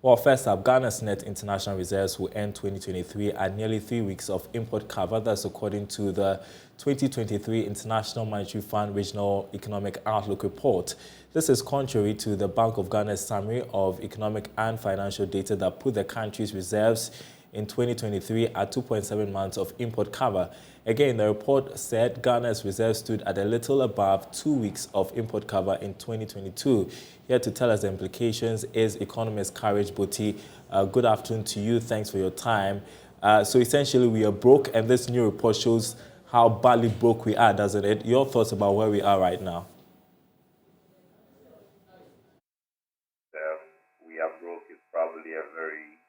Well, first up, Ghana's net international reserves will end 2023 at nearly 3 weeks of import cover. That's according to the 2023 International Monetary Fund Regional Economic Outlook Report. This is contrary to the Bank of Ghana's summary of economic and financial data that put the country's reserves in 2023 at 2.7 months of import cover. Again, the report said Ghana's reserves stood at a little above 2 weeks of import cover in 2022. Here to tell us the implications is economist Courage Boti. Good afternoon to you. Thanks for your time. So essentially, we are broke, and this new report shows how badly broke we are, doesn't it? Your thoughts about where we are right now? We are broke is probably a very,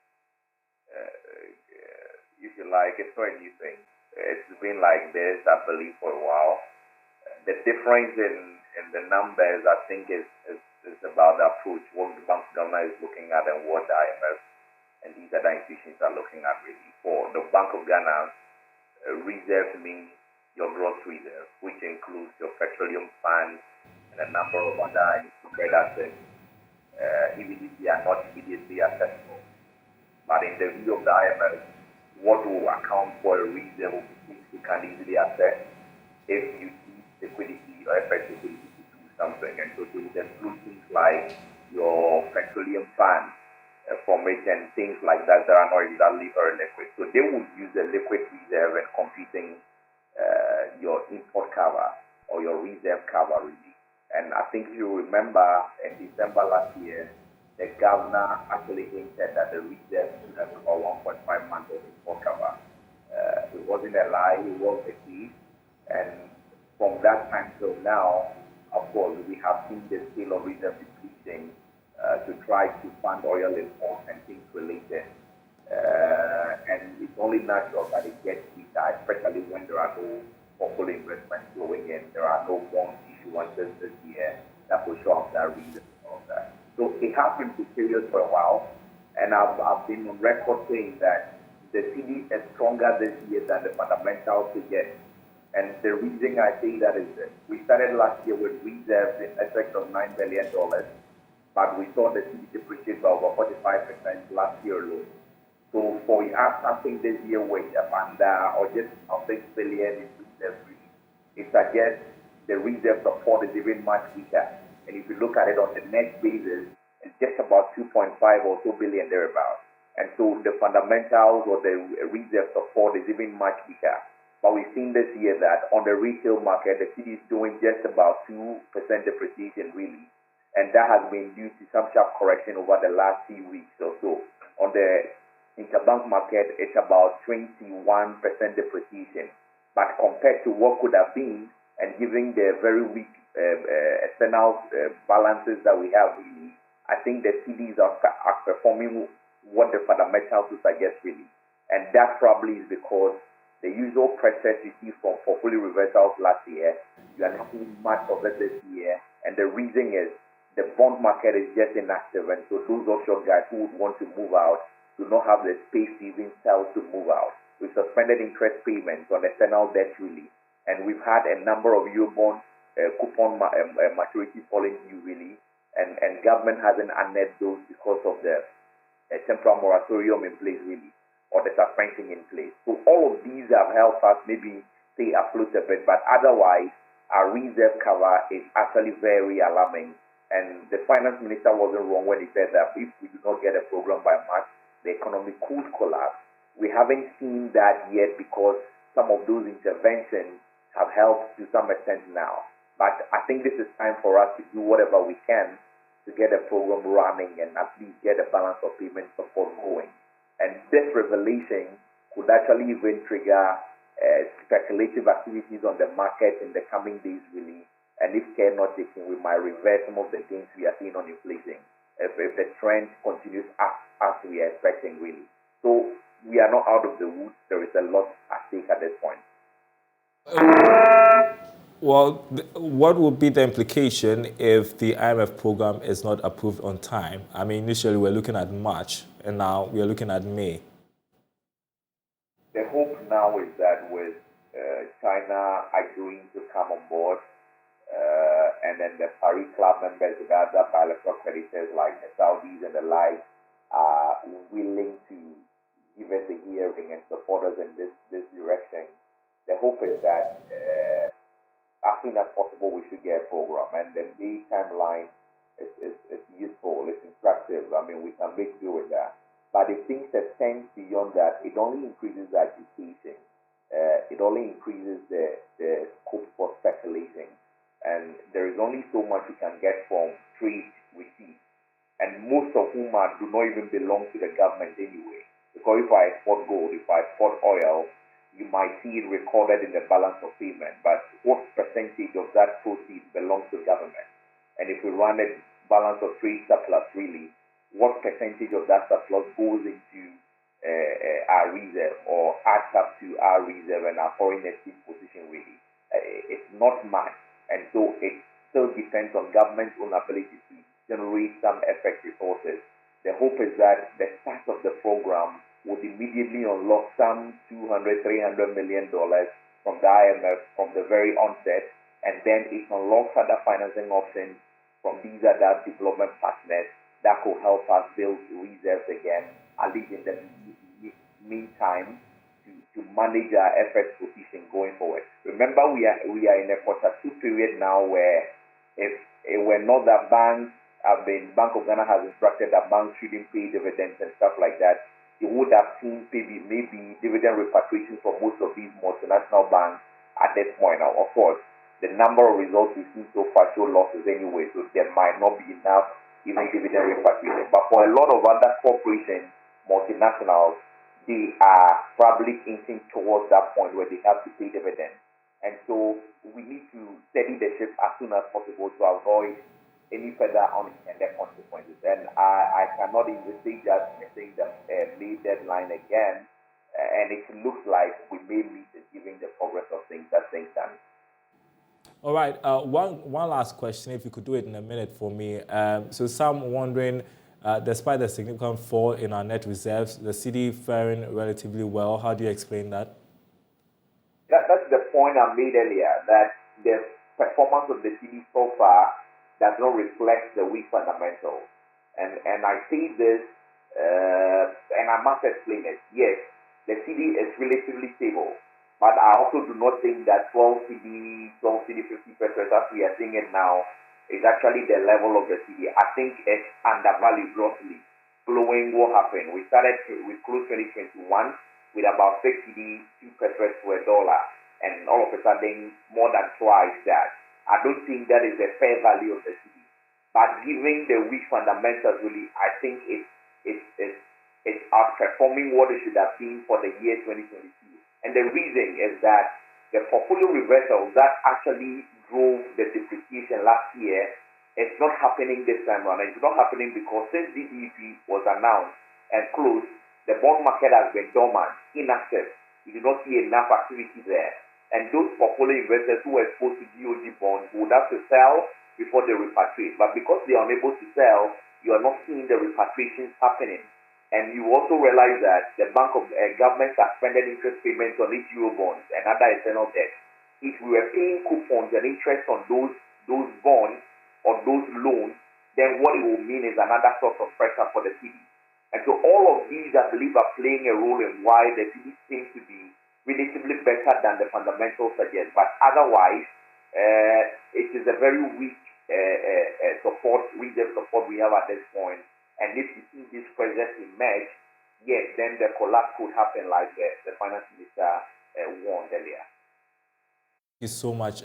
if you like, it's not a new thing. It's been like this, I believe, for a while. The difference in the numbers, I think, is about the approach, what the Bank of Ghana is looking at and what the IMF and these other institutions are looking at, really. For the Bank of Ghana, reserves means your gross reserve, which includes your petroleum funds and a number of other instrument assets, even if they are not immediately accessible. But in the view of the IMF, what will account for a reserve will be things you can easily access if you need liquidity or effect liquidity to do something. And so they would include things like your petroleum funds from it and things like that that are not exactly very liquid. So they would use the liquid reserve in computing your import cover or your reserve cover, really. And I think if you remember in December last year, the governor actually hinted that the reserve should have about 1.5 months of import cover. It wasn't a lie, it was the case. And from that time till now, of course, we have seen the scale of reserve decreasing to try to fund oil imports and things related. And it's only natural that it gets weaker, especially when there are no portfolio investments flowing in, there are no bond issuances this year that will show up that reason of that. So it has been precarious for a while, and I've been on record saying that the cedi is stronger this year than the fundamentals suggest. And the reason I say that is that we started last year with reserves in excess of $9 billion, but we saw the cedi depreciate by over 45% last year alone. So for us, I think this year with Amanda or just $6 billion in reserves, it suggests the reserve support is even much weaker. And if you look at it on the net basis, it's just about 2.5 or so billion thereabouts. And so the fundamentals or the reserve support is even much weaker. But we've seen this year that on the retail market, the cedi is doing just about 2% depreciation, really. And that has been due to some sharp correction over the last few weeks or so. On the interbank market, it's about 21% depreciation. But compared to what could have been, and given the very weak external balances that we have, really, I think the cedis are performing what the fundamentals would suggest, really. And that probably is because the usual pressures you see from portfolio reversals last year, you are not seeing much of it this year. And the reason is the bond market is just inactive. And so those offshore guys who would want to move out do not have the space to even sell to move out. We suspended interest payments on external debt, really. And we've had a number of Eurobond coupon maturities falling due, really. And government hasn't honored those because of the temporal moratorium in place, really, or the suspension in place. So all of these have helped us maybe stay afloat a bit, but otherwise, our reserve cover is actually very alarming. And the finance minister wasn't wrong when he said that if we do not get a program by March, the economy could collapse. We haven't seen that yet because some of those interventions have helped to some extent now. But I think this is time for us to do whatever we can to get a program running and at least get a balance of payment support going. And this revelation could actually even trigger speculative activities on the market in the coming days, really. And if care not taken, we might reverse some of the things we are seeing on inflation if the trend continues as we are expecting, really. So we are not out of the woods. There is a lot at stake at this point. Well, what would be the implication if the IMF program is not approved on time? I mean, initially we're looking at March, and now we're looking at May. The hope now is that with China agreeing to come on board, and then the Paris Club members, the other bilateral creditors like the Saudis and the like, willing to give us a hearing and support us in this direction. The hope is that as soon as possible we should get a program, and the May timeline is useful, it's instructive. I mean, we can make do with that. But if things extend beyond that, it only increases agitation. It only increases the scope for speculation. And there is only so much you can get from trade receipts. And most of whom do not even belong to the government anyway. Because if I export gold, if I export oil, you might see it recorded in the balance of payment. But what percentage of that proceeds belongs to government? And if we run a balance of trade surplus, really, what percentage of that surplus goes into our reserve or adds up to our reserve and our foreign exchange position, really? It's not much. And so it still depends on government's own ability to generate some FX resources. The hope is that the start of the program would immediately unlock some $200, $300 million from the IMF from the very onset, and then it unlocks other financing options from these other development partners that could help us build reserves again, at least in the meantime, to manage our FX position going forward. Remember, we are in a quarter two period now where if it were not that Bank of Ghana has instructed that banks shouldn't pay dividends and stuff like that, you would have seen maybe dividend repatriation for most of these multinational banks at this point. Now, of course, the number of results we've seen so far show losses anyway, so there might not be enough even dividend repatriation. But for a lot of other corporations, multinationals, they are probably inching towards that point where they have to pay dividends. And so we need to steady the ship as soon as possible to avoid any further unintended consequences. And I cannot envisage just missing the May deadline again, and it looks like we may meet given the progress of things as things stand. All right, one last question, if you could do it in a minute for me. So some wondering, despite the significant fall in our net reserves, the cedi faring relatively well. How do you explain that? That's the point I made earlier, that the performance of the cedi so far does not reflect the weak fundamentals. And I say this, and I must explain it. Yes, the cedi is relatively stable, but I also do not think that 12 cedi, 50 pesos, as we are seeing it now, is actually the level of the cedi. I think it's undervalued grossly. Following what happened, we closed 2021 with about 6 cedi, 2 pesos to a dollar, and all of a sudden more than twice that. I don't think that is the fair value of the cedi. But given the weak fundamentals, really, I think it's outperforming what it should have been for the year 2022. And the reason is that the portfolio reversal that actually drove the depreciation last year is not happening this time around. It's not happening because since DDP was announced and closed, the bond market has been dormant, inactive. You do not see enough activity there. And those portfolio investors who were exposed to GOG bonds would have to sell before they repatriate. But because they are unable to sell, you are not seeing the repatriations happening. And you also realize that the government suspended interest payments on its Euro bonds and other external debt. If we were paying coupons and interest on those bonds or those loans, then what it will mean is another source of pressure for the cedi. And so all of these, I believe, are playing a role in why the cedi seems to be relatively better than the fundamentals suggest. But otherwise, it is a very weak reserve support we have at this point. And if you see these pressures emerge, yes, then the collapse could happen like the finance minister warned earlier. Thank you so much,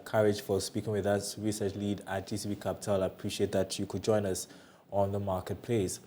Courage, for speaking with us, research lead at GCB Capital. I appreciate that you could join us on the marketplace.